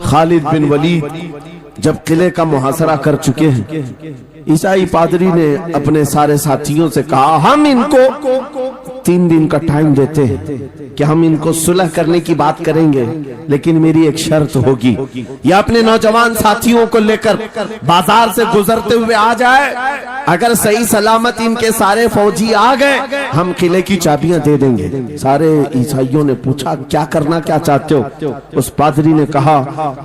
खालिद बिन वलीद जब किले का मुहासरा कर चुके हैं, ईसाई पादरी ने अपने सारे साथियों से कहा, हम इनको 3 दिन का टाइम देते हैं कि हम इनको सुलह करने की बात करेंगे, लेकिन मेरी एक शर्त होगी। ये अपने नौजवान साथियों को लेकर बाजार से गुजरते हुए आ जाए, अगर सही सलामत इनके सारे फौजी आ गए, हम किले की चाबियां दे देंगे। सारे ईसाइयों ने पूछा, क्या करना क्या चाहते हो? उस पादरी ने कहा,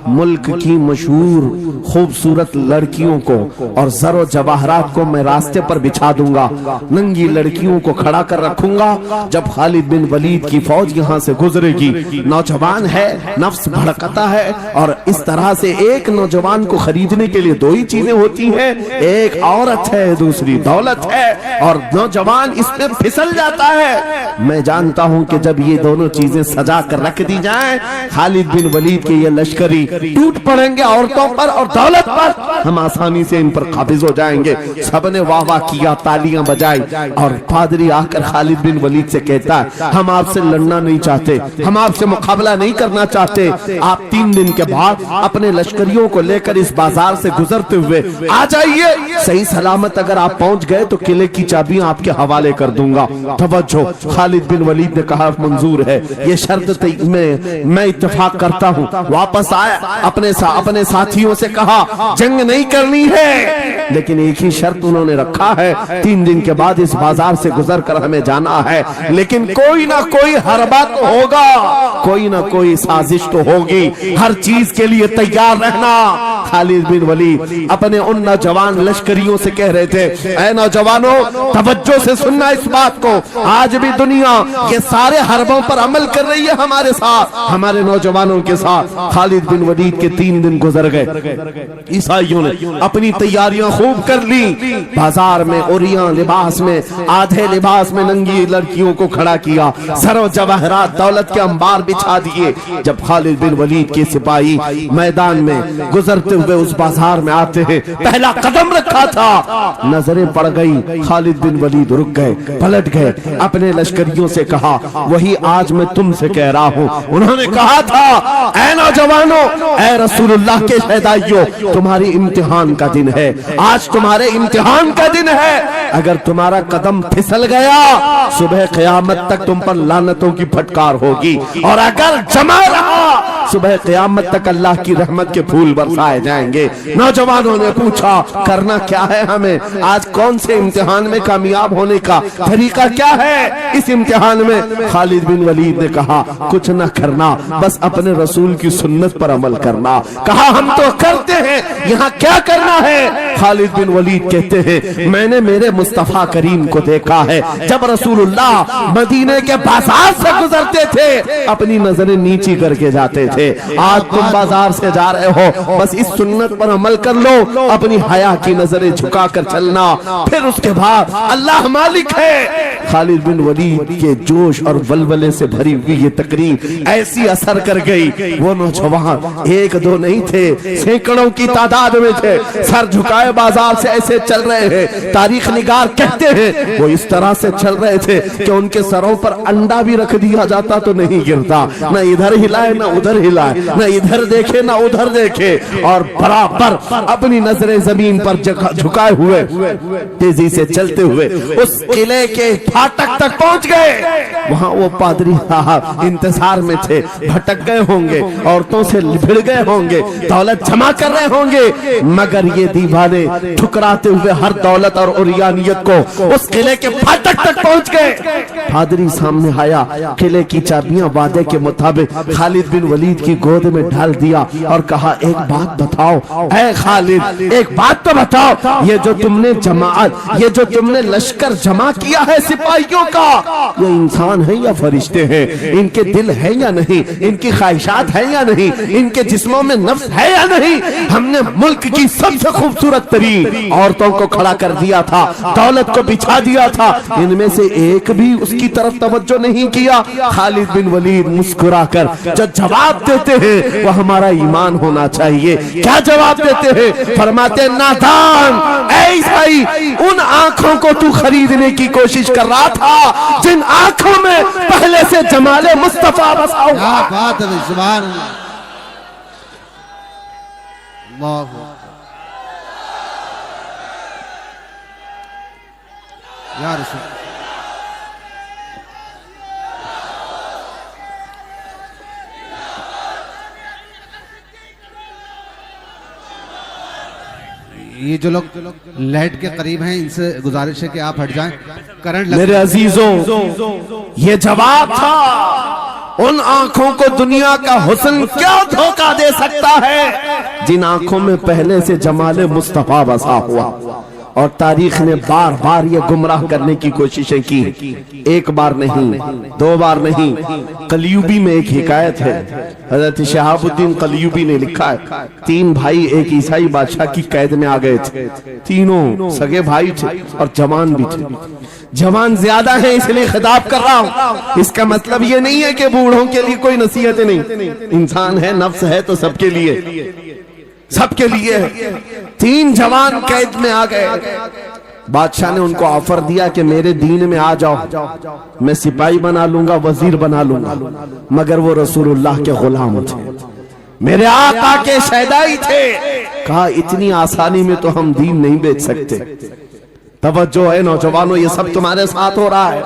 मुल्क की मशहूर खूबसूरत लड़कियों को और जरो जवाहरात को मैं रास्ते पर बिछा दूंगा, नंगी लड़कियों को खड़ा कर रखूंगा। जब खालिद बिन वलीद की फौज यहाँ से गुजरेगी, नौजवान है, नफ्स भड़कता है, और इस तरह से एक नौजवान को खरीदने के लिए 2 ही चीजें होती हैं, एक औरत है, दूसरी दौलत है, और नौजवान इसमें फिसल जाता है। मैं जानता हूं कि जब ये दोनों चीजें सजा कर रख दी जाएं, खालिद बिन वलीद के ये लश्करी टूट पड़ेंगे औरतों पर और दौलत पर, हम आसानी से इन पर काबिज हो जाएंगे। सबने वाह वाह किया, तालियां बजाई, और पादरी आकर खालिद बिन वलीद से कहता है, हम आपसे लड़ना नहीं चाहते, हम आपसे मुकाबला नहीं करना चाहते, आप 3 दिन के बाद अपने लश्करियों को लेकर इस बाजार से गुजरते हुए आ जाइए, सही सलामत अगर आप पहुंच गए तो किले की चाबियां आपके हवाले कर दूंगा। तवज्जो, खालिद बिन वलीद ने कहा, मंजूर है, ये शर्त मैं इत्तेफाक करता हूं। वापस आया, अपने साथियों से कहा, जंग नहीं करनी है, लेकिन एक ही शर्त उन्होंने रखा है, 3 दिन के बाद इस बाजार से गुजर कर हमें जाना है, लेकिन कोई ना कोई हरबा तो होगा, कोई ना कोई साजिश तो होगी, हर चीज के लिए तैयार रहना। खालिद बिन वलीद अपने उन नौजवान लश्करियों से कह रहे थे, ऐ नौजवानों, तवज्जो से सुनना इस बात को, आज भी दुनिया ये सारे हरबों पर अमल कर रही है हमारे साथ, हमारे नौजवानों के साथ। खालिद बिन वलीद के 3 दिन गुजर गए, ईसाइयों ने अपनी तैयारियां खूब कर ली, बाजार में ओरियां लिबास में, आधे लिबास में नंगी लड़कियों को खड़ा किया, सरो जवाहरात दौलत के अंबार बिछा दिए। जब खालिद बिन वलीद के सिपाही मैदान में गुजरते हुए उस बाजार में आते हैं, पहला कदम रखा था, नजरें पड़ गई, खालिद बिन वलीद रुक गए, पलट गए, अपने लश्करियों से कहा, वही आज मैं तुमसे कह रहा हूं। उन्होंने कहा था, ऐ नौजवानों, ऐ रसूलुल्लाह के शहदाइयों, तुम्हारी इम्तिहान का दिन है, आज तुम्हारे इम्तिहान का दिन है, अगर तुम्हारा कदम फिसल गया, सुबह क़यामत तक तुम पर लानतों की फटकार होगी, और अगर जमा रहा, सुबह क़यामत तक अल्लाह की रहमत के फूल बरसाए जाएंगे। नौजवानों ने पूछा, करना क्या है हमें, आज कौन से इम्तिहान में कामयाब होने का तरीका क्या है इस इम्तिहान में? खालिद बिन वलीद ने कहा, कुछ न करना, बस अपने रसूल की सुन्नत पर अमल करना। कहा, हम तो करते हैं, यहाँ क्या करना है? खालिद बिन वलीद कहते हैं, मैंने मेरे मुस्तफा करीम को देखा है, जब रसूलुल्लाह मदीने के बाजार से गुजरते थे, अपनी नजरें नीची करके जाते थे, आज तुम बाजार से जा रहे हो, बस इस सुन्नत पर अमल कर लो, अपनी हया की नजरें झुका कर चलना, फिर उसके बाद अल्लाह मालिक है। खालिद बिन वलीद के जोश और वलवले से भरी हुई ये तकरीर ऐसी असर कर गई, वो नौजवान 1-2 नहीं थे, सैकड़ों की तादाद में थे, सर झुकाए बाजार से ऐसे चल रहे हैं। तारीख निगार कहते हैं, वो इस तरह से चल रहे थे कि उनके सरों पर अंडा भी रख दिया जाता तो नहीं गिरता, न इधर हिलाए न उधर हिलाए, न इधर देखे न उधर देखे, और बराबर अपनी नजरें जमीन पर झुकाए हुए तेजी से चलते हुए उस किले के फाटक तक पहुंच गए। वहां वो पादरी साहब इंतजार में थे, भटक गए होंगे, औरतों से भिड़ गए होंगे, दौलत जमा कर रहे होंगे, मगर ये दीवाने ठुकराते हुए हर दौलत और उरियानियत को उस किले के फाटक तक पहुंच गए। पादरी सामने आया, किले की चाबियां वादे के मुताबिक खालिद बिन वलीद की गोद में डाल दिया और कहा, एक बात बताओ ऐ खालिद, एक बात तो बताओ, ये जो तुमने जमात, ये जो तुमने लश्कर जमा किया है सिपाहियों का, ये इंसान है या फरिश्ते हैं? इनके दिल है या नहीं? इनकी ख्वाहिशात है या नहीं? इनके जिस्मों में नफ्स है या नहीं? हमने मुल्क की सबसे खूबसूरत तरीन औरतों को खड़ा कर दिया था, दौलत को बिछा दिया था, इनमें से एक भी उसकी तरफ तवज्जो नहीं किया। खालिद बिन वलीद मुस्कुराकर जो जवाब देते हैं वो हमारा ईमान होना चाहिए। क्या जवाब देते हैं? फरमाते, नादान, ऐ ईसाई, उन आंखों को तू खरीदने की कोशिश कर रहा था जिन आंखों में पहले से जमाले मुस्तफा बसा हुआ। اللہ یا رسول یہ جو لوگ لائٹ کے قریب ہیں ان سے گزارش ہے کہ آپ ہٹ جائیں کرنٹ لگ میرے عزیزوں یہ جواب تھا ان آنکھوں کو دنیا کا حسن کیا دھوکہ دے سکتا ہے جن آنکھوں میں پہلے سے جمال مصطفیٰ بسا ہوا اور تاریخ نے بار بار یہ گمراہ کرنے کی کوششیں کی ایک بار نہیں دو بار نہیں قلیوبی میں ایک حکایت ہے حضرت شہاب الدین قلیوبی نے لکھا ہے 3 بھائی ایک عیسائی بادشاہ کی قید میں آ گئے تھے تینوں سگے بھائی تھے اور جوان بھی تھے جوان زیادہ ہیں اس لیے خطاب کر رہا ہوں اس کا مطلب یہ نہیں ہے کہ بوڑھوں کے لیے کوئی نصیحت نہیں انسان ہے نفس ہے تو سب کے لیے 3 جوان قید میں آ گئے بادشاہ نے ان کو آفر دیا کہ میرے دین میں آ جاؤ میں سپاہی بنا لوں گا وزیر بنا لوں گا مگر وہ رسول اللہ کے غلام تھے میرے آقا کے شہدائی تھے کہا اتنی آسانی میں تو ہم دین نہیں بیچ سکتے توجہ ہے نوجوانوں یہ سب تمہارے ساتھ ہو رہا ہے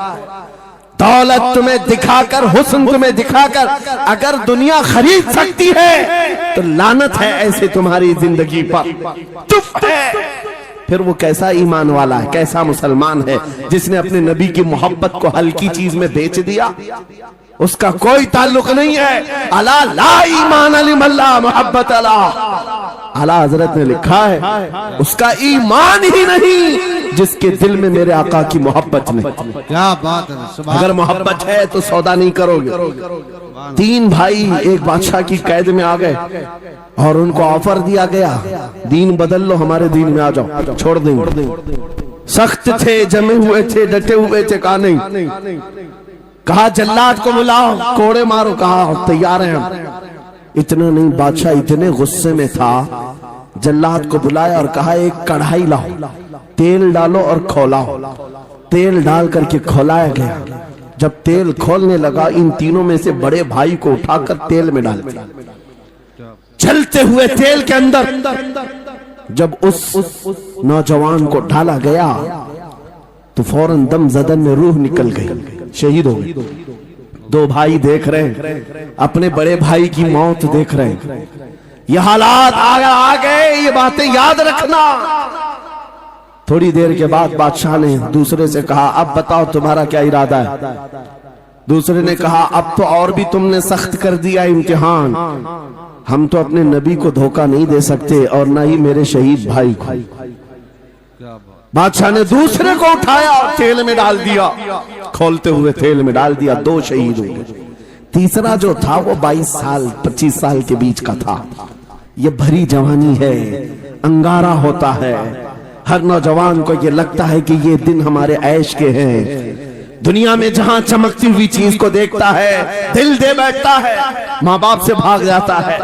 دولت تمہیں دکھا کر حسن تمہیں دکھا کر اگر دنیا خرید سکتی ہے تو لعنت ہے ایسے تمہاری زندگی پر چپ ہے پھر وہ کیسا ایمان والا ہے کیسا مسلمان ہے جس نے اپنے نبی کی محبت کو ہلکی چیز میں بیچ دیا اس کا کوئی تعلق نہیں ہے الا لا ایمان لمن لا محبت اعلیٰ حضرت نے لکھا ہے اس کا ایمان ہی نہیں جس کے دل میں میرے آقا کی محبت نہیں کیا بات ہے اگر محبت ہے تو سودا نہیں کرو گے 3 بھائی ایک بادشاہ کی قید میں آ گئے اور ان کو آفر دیا گیا دین بدل لو ہمارے دین میں آ جاؤ چھوڑ دیں سخت تھے جمے ہوئے تھے ڈٹے ہوئے تھے کہا نہیں کہا جلاد کو بلاؤ کوڑے مارو کہا تیار ہیں اتنا نہیں بادشاہ اتنے غصے میں تھا جلاد کو بلایا اور کہا ایک کڑھائی لاؤ تیل ڈالو اور کھولاؤ تیل ڈال کر کے کھولایا گیا جب تیل کھولنے لگا ان تینوں میں سے بڑے بھائی کو اٹھا کر تیل میں ڈال دیا چلتے ہوئے تیل کے اندر جب اس نوجوان کو ڈالا گیا تو فوراً دم زدن میں روح نکل گئی شہید ہو گئی 2 بھائی دیکھ رہے ہیں اپنے بڑے بھائی کی موت دیکھ رہے ہیں یہ حالات آ گئے یہ باتیں یاد رکھنا تھوڑی دیر کے بعد بادشاہ نے دوسرے سے کہا اب بتاؤ تمہارا کیا ارادہ ہے دوسرے نے کہا اب تو اور بھی تم نے سخت کر دیا امتحان ہم تو اپنے نبی کو دھوکہ نہیں دے سکتے اور نہ ہی میرے شہید بھائی کو بادشاہ نے دوسرے کو اٹھایا تیل میں ڈال دیا کھولتے ہوئے تیل میں ڈال دیا 2 شہید ہوئے تیسرا جو تھا وہ 22 سال 25 سال کے بیچ کا تھا یہ بھری جوانی ہے انگارہ ہوتا ہے ہر نوجوان کو یہ لگتا ہے کہ یہ دن ہمارے عیش کے ہیں دنیا میں جہاں چمکتی ہوئی چیز کو دیکھتا ہے دل دے بیٹھتا ہے ماں باپ سے بھاگ جاتا ہے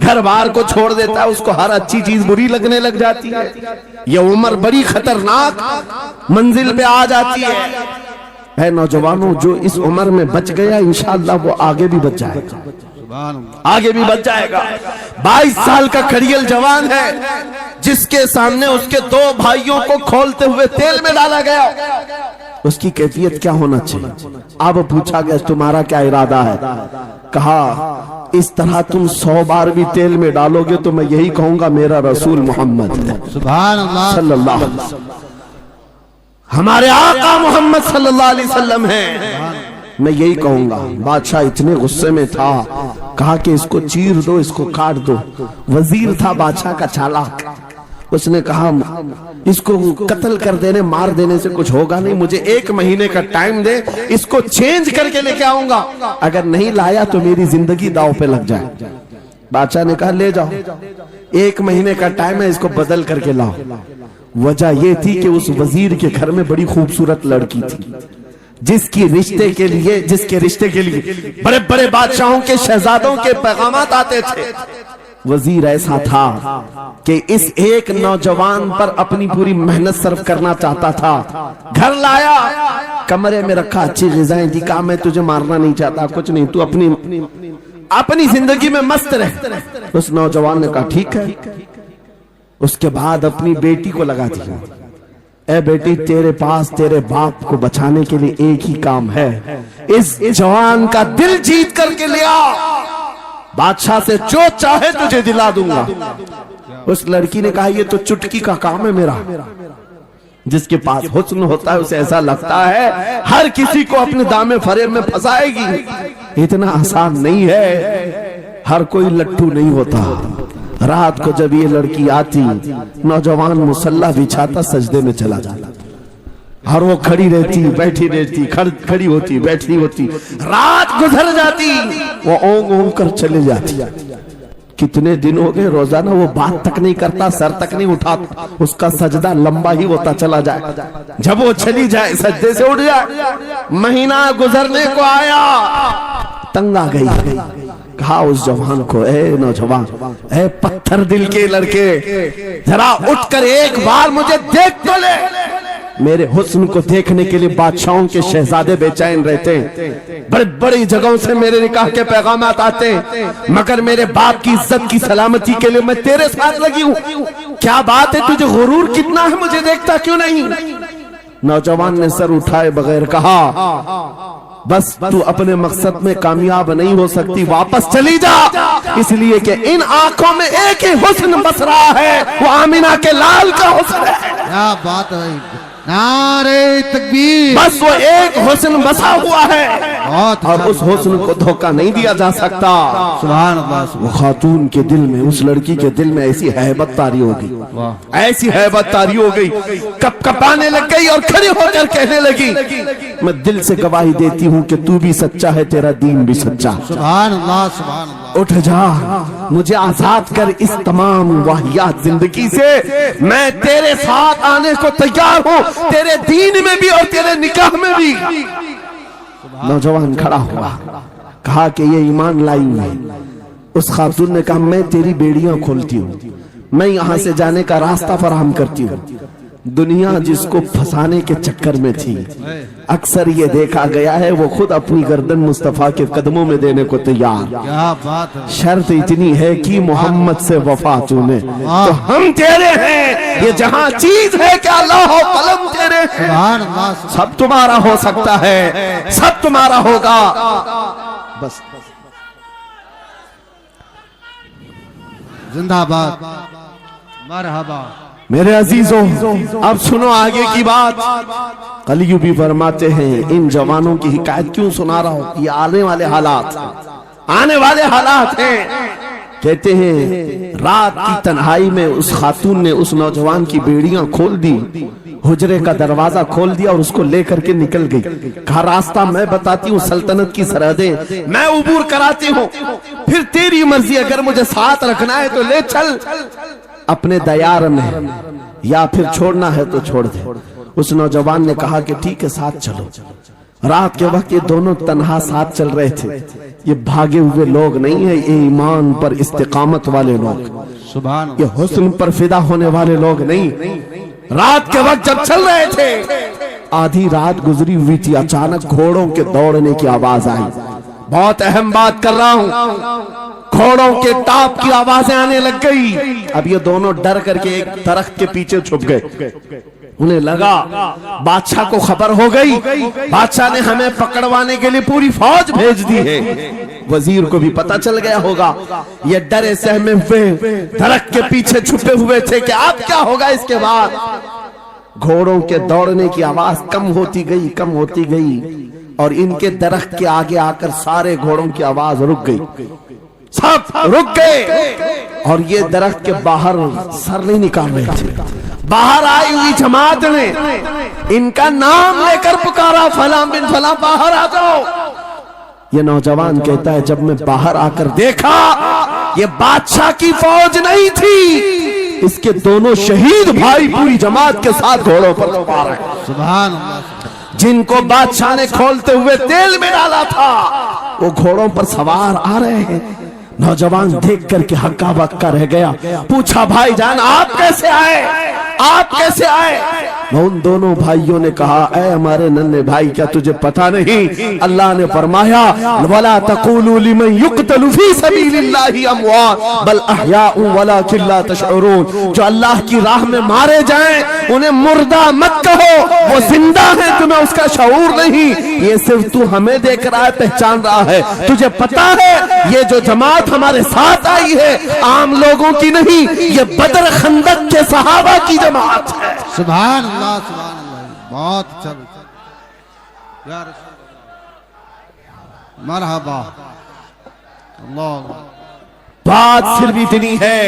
گھر بار کو چھوڑ دیتا ہے اس کو ہر اچھی چیز بری لگنے لگ جاتی ہے یہ عمر بڑی خطرناک منزل پہ آ جاتی ہے اے نوجوانوں جو اس عمر میں بچ گیا انشاءاللہ وہ آگے بھی بچ جائے گا 22 سال کا کھڑیل جوان ہے جس کے سامنے اس کے 2 بھائیوں کو کھولتے ہوئے تیل میں ڈالا گیا اس کی کیفیت کیا ہونا چاہیے اب پوچھا گیا تمہارا کیا ارادہ ہے کہا اس طرح تم 100 بار بھی تیل میں ڈالو گے تو میں یہی کہوں گا میرا رسول محمد سبحان اللہ صلی اللہ علیہ وسلم ہمارے آقا محمد صلی اللہ علیہ وسلم ہیں میں یہی کہوں گا بادشاہ اتنے غصے میں تھا کہا کہ اس کو چیر دو اس کو کاٹ دو وزیر تھا بادشاہ کا چالاک اس نے کہا اس کو قتل کر دینے مار دینے سے کچھ ہوگا نہیں مجھے 1 مہینے کا ٹائم دے اس کو چینج کر کے لے کے آؤں گا اگر نہیں لایا تو میری زندگی داؤ پہ لگ جائے بادشاہ نے کہا لے جاؤ 1 مہینے کا ٹائم ہے اس کو بدل کر کے لاؤ وجہ یہ تھی کہ اس وزیر کے گھر میں بڑی خوبصورت لڑکی تھی جس کے رشتے کے لیے بڑے بڑے بادشاہوں کے شہزادوں کے پیغامات آتے تھے وزیر ایسا تھا کہ اس ایک نوجوان پر اپنی پوری محنت صرف کرنا چاہتا تھا گھر لایا کمرے میں رکھا اچھی غذائیں دی کہا میں تجھے مارنا نہیں چاہتا کچھ نہیں تو اپنی अपनी जिंदगी में मस्त रहे। उस नौजवान ने कहा ठीक है। उसके बाद अपनी बेटी को लगा दिया, ए बेटी तेरे पास तेरे बाप को बचाने के लिए एक ही काम है, इस जवान का दिल जीत करके ले आ, बादशाह से जो चाहे तुझे दिला दूंगा। उस लड़की ने कहा ये तो चुटकी का काम है मेरा। जिसके पास हुस्न होता है उसे ऐसा लगता है हर किसी को अपने दामे फरेब में फंसाएगी। इतना आसान नहीं है, हर कोई लट्टू नहीं होता। रात को जब ये लड़की आती, नौजवान मुसल्ला बिछाता सजदे में चला जाता और वो खड़ी रहती बैठी रहती, खड़ी होती बैठी होती, रात गुजर जाती, वो ओंग ओंग कर चले जाती। कितने दिन हो गए रोजाना वो बात तक नहीं करता, सर तक नहीं उठाता, उसका सजदा लंबा ही होता चला जाए। जब वो चली जाए सजदे से उठ जाए। महीना गुजरने को आया, तंग आ गई, कहा उस जवान को, ए नौजवान, ए पत्थर दिल के लड़के, जरा उठकर एक बार मुझे देख तो ले। मेरे हुस्न को देखने के लिए बादशाहों के शहजादे बेचैन रहते हैं, बड़ी बड़ी जगहों से मेरे निकाह के पैगाम आते हैं, मगर मेरे बाप की इज्जत की सलामती के लिए मैं तेरे साथ लगी हूँ। क्या बात है, तुझे गुरूर कितना है, मुझे देखता क्यों नहीं? नौजवान ने सर उठाए बगैर कहा, बस तू अपने मकसद में कामयाब नहीं हो सकती, वापस चली जा, इसलिए कि इन आंखों में एक ही हुस्न बस रहा है, वो आमिना के लाल का हुस्न है। क्या बात है, नारे तकबीर। बस वो एक हुस्न बसा हुआ है और उस हुस्न को धोखा नहीं दिया जा सकता। सुभान अल्लाह। वो खातून के दिल में, उस लड़की के दिल में ऐसी हैबत तारी हो गई, ऐसी हैबत तारी हो गई, कपकपाने लग गई और खड़ी होकर कहने लगी, मैं दिल से गवाही देती हूँ कि तू भी सच्चा है, तेरा दीन भी सच्चा। सुभान अल्लाह, सुभान अल्लाह। उठ जा, मुझे आजाद कर इस तमाम वाहियात जिंदगी से, मैं तेरे साथ आने को तैयार हूँ, तेरे दीन में भी और तेरे निकाह में भी। नौजवान खड़ा हुआ, कहा कि ये ईमान लाई हुई है। उस खातून ने कहा मैं तेरी बेड़ियां खोलती हूँ, मैं यहाँ से जाने का रास्ता फराहम करती हूँ। दुनिया जिसको फंसाने के चक्कर में थी, अक्सर ये देखा गया है वो खुद अपनी गर्दन मुस्तफा के कदमों में देने को तैयार। क्या बात है। शर्त इतनी है कि मोहम्मद से वफा तूने तो हम तेरे हैं, ये जहां चीज है कि अल्लाह हो कलम तेरे, सुभान अल्लाह। सब तुम्हारा हो सकता है, सब तुम्हारा होगा। बस जिंदाबाद, मरहबा। मेरे अजीजों, अब सुनो आगे की बात। कलियू भी फरमाते हैं, इन जवानों की हिकायत क्यों सुना रहा हूं, ये आने वाले हालात, आने वाले हालात हैं। कहते हैं रात की तन्हाई में उस खातून ने उस नौजवान की बेड़ियां खोल दी, हुजरे का दरवाजा खोल दिया और उसको लेकर के निकल गई। कहा रास्ता मैं बताती हूँ, सल्तनत की सरहदें मैं उबूर कराती हूँ, फिर तेरी मर्जी, अगर मुझे साथ रखना है तो ले चल अपने दयार में, या फिर छोड़ना है तो छोड़ दे। उस नौजवान ने कहा कि ठीक है साथ चलो। रात के वक्त ये दोनों तन्हा साथ चल रहे थे। ये भागे हुए लोग नहीं है, ये ईमान पर इस्तिकामत वाले लोग, सुभान, ये हुस्न पर फिदा होने वाले लोग नहीं। रात के वक्त जब चल रहे थे, आधी रात गुजरी हुई थी, अचानक घोड़ों के दौड़ने की आवाज आई। बहुत अहम बात कर रहा हूँ, घोड़ों के टाप की आवाजें आने लग गई। अब ये दोनों डर करके एक दरख्त के पीछे छुप गए। उन्हें लगा बादशाह को खबर हो गई, बादशाह ने हमें पकड़वाने के लिए पूरी फौज भेज दी है। वजीर को भी पता चल गया होगा, ये डरे सहमे हुए दरख्त के पीछे छुपे हुए थे कि अब क्या होगा इसके बाद। घोड़ों के दौड़ने की आवाज कम होती गई, कम होती गई, और इनके दरख्त के आगे आकर सारे घोड़ों की आवाज रुक गई, सब रुक गए। और ये दरख्त के बाहर सर नहीं निकाल रहे थे। बाहर आई हुई जमात ने इनका नाम लेकर पुकारा, फलां बिन फलां बाहर आ जाओ। ये नौजवान कहता है जब मैं बाहर आकर देखा, ये बादशाह की फौज नहीं थी, इसके दोनों शहीद भाई पूरी जमात के साथ घोड़ों पर सवार हैं। सुभान अल्लाह। जिनको बादशाह ने खोलते हुए तेल में डाला था, वो घोड़ों पर सवार आ रहे हैं। नौजवान देख करके हक्का बक्का रह गया। पूछा भाईजान आप कैसे आए? आप कैसे आए? उन दोनों भाइयों ने कहा, ऐ हमारे नन्हे भाई, क्या तुझे पता नहीं? अल्लाह ने फरमाया, वला तक़ूलू लिमन युक़तलु फी सबीलिल्लाहि अमवात बल अहयाउ वलाकिन ला तशऊरून। जो अल्लाह की राह में मारे जाएं उन्हें मुर्दा मत कहो, वो जिंदा है, तुम्हें उसका शऊर नहीं। ये सिर्फ तू हमें देख रहा है, पहचान रहा है। तुझे पता है ये जो जमात हमारे साथ आई है आम लोगों की नहीं, ये बदर खंदक के सहाबा की जमात है। सुभान अल्लाह, सुभान अल्लाह, बहुत अच्छा या रसूल अल्लाह, मरहबा। अल्लाह, बात सिर्फ इतनी है,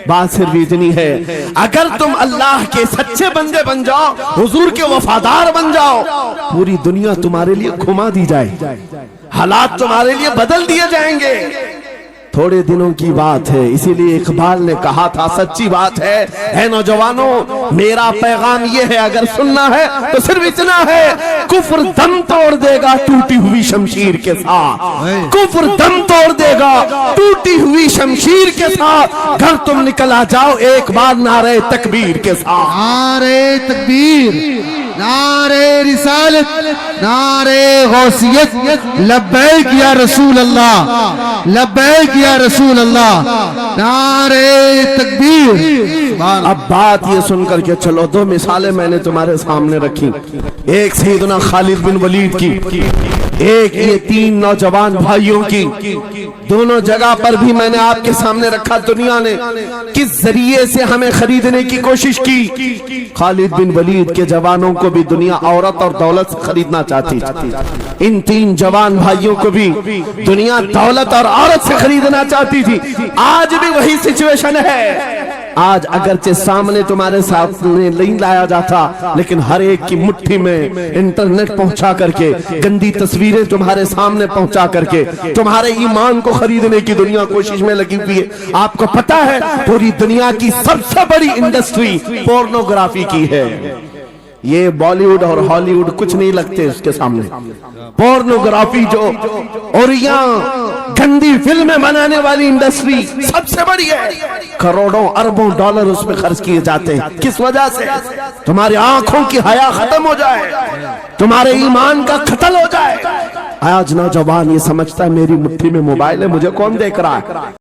बात सिर्फ इतनी है, अगर तुम अल्लाह के सच्चे बंदे बन जाओ, हुजूर के वफादार बन जाओ, पूरी दुनिया तुम्हारे लिए घुमा दी जाए, हालात तुम्हारे लिए बदल दिए जाएंगे। थोड़े दिनों की बात है, इसीलिए इकबाल ने कहा था, सच्ची बात है नौजवानों, मेरा पैगाम ये है, अगर सुनना है तो सिर्फ इतना है, कुफ्र दम तोड़ देगा टूटी हुई शमशीर के साथ, कुफ्र दम तोड़ देगा टूटी हुई शमशीर के साथ। घर तुम निकल आ जाओ एक बार नारे तकबीर के साथ। नारे तकबीर, नारे रिसालत, नारे गौसियत, लब्बैक या रसूल अल्लाह, लब्बैक या रसूल अल्लाह, नारे तकबीर। अब बात ये सुनकर के चलो, दो मिसालें मैंने तुम्हारे सामने रखी, एक सैयदना खालिद बिन वलीद की, एक ये तीन नौजवान भाइयों की। दोनों जगह पर भी मैंने आपके सामने रखा दुनिया ने किस जरिए से हमें खरीदने की कोशिश की। खालिद बिन वलीद के जवानों को भी दुनिया औरत और दौलत से खरीदना चाहती थी, इन तीन जवान भाइयों को भी दुनिया दौलत और औरत से खरीदना चाहती थी। आज भी वही सिचुएशन है। आज अगरचे सामने तुम्हारे सामने नहीं लाया जाता, लेकिन हर एक की मुट्ठी में इंटरनेट पहुंचा करके, गंदी तस्वीरें तुम्हारे सामने पहुंचा करके तुम्हारे ईमान को खरीदने की दुनिया कोशिश में लगी हुई है। आपको पता है पूरी दुनिया की सबसे बड़ी इंडस्ट्री पोर्नोग्राफी की है। ये बॉलीवुड और हॉलीवुड कुछ नहीं लगते उसके सामने। पोर्नोग्राफी जो और यहाँ गंदी फिल्में बनाने वाली इंडस्ट्री सबसे बड़ी है, करोड़ों अरबों डॉलर उसमें खर्च किए जाते हैं। किस वजह से? तुम्हारी आंखों की हया खत्म हो जाए, तुम्हारे ईमान का कत्ल हो जाए। आज नौजवान ये समझता है मेरी मुट्ठी में मोबाइल है, मुझे कौन देख रहा है।